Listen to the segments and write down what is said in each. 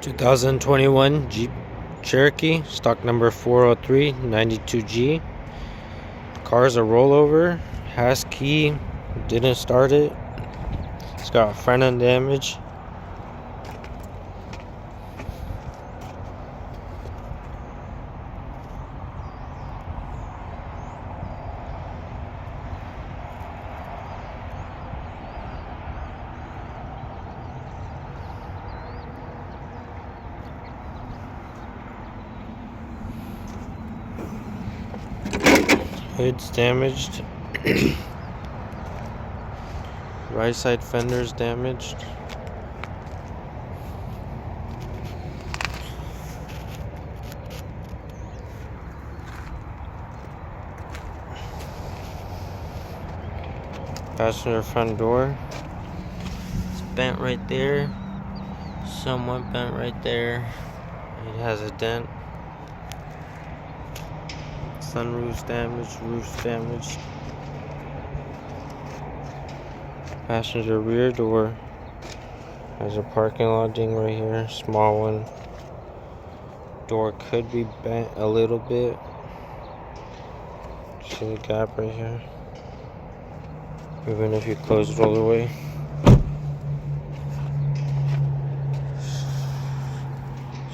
2021 Jeep Cherokee, stock number 40392G. Car's a rollover, has key, didn't start it. It's got front end damage. Hood's damaged. Right side fender's damaged. Passenger front door. It's bent right there. Somewhat bent right there. It has a dent. Sunroof's damaged, roof's damaged. Passenger rear door. There's a parking lot ding right here, small one. Door could be bent a little bit. See the gap right here? Even if you close it all the way.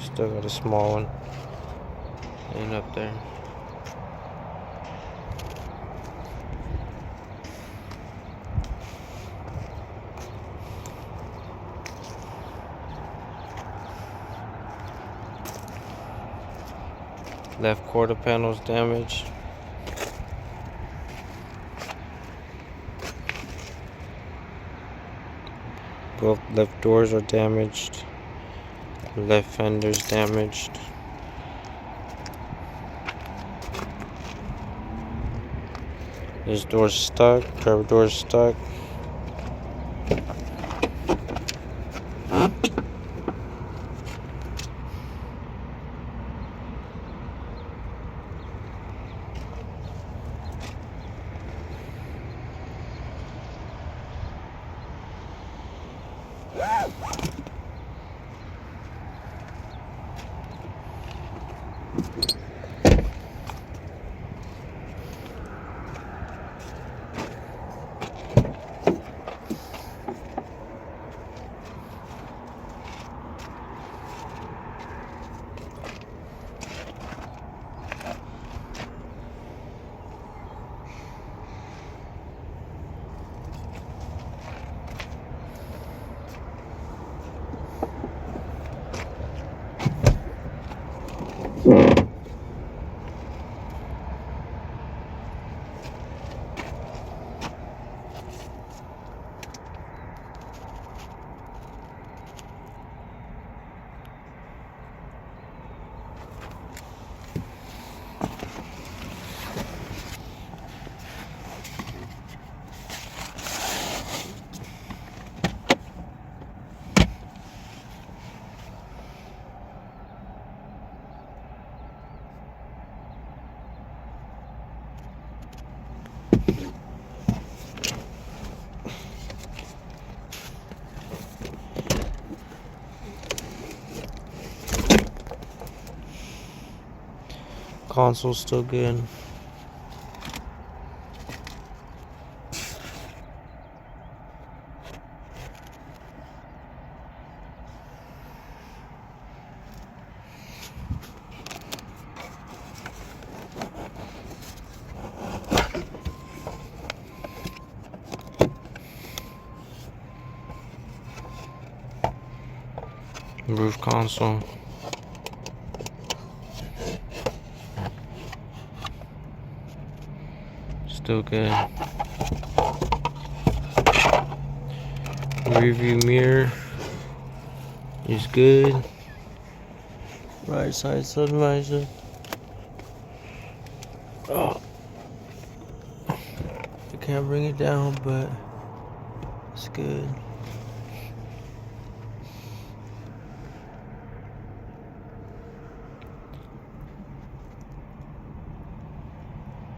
Still got a small one laying up there. Left quarter panel's damaged. Both left doors are damaged. Left fender's damaged. This door's stuck. Curb door's stuck. Console's still good. Roof console. Still good. Rearview mirror is good. Right side sun visor. Oh, I can't bring it down, but it's good.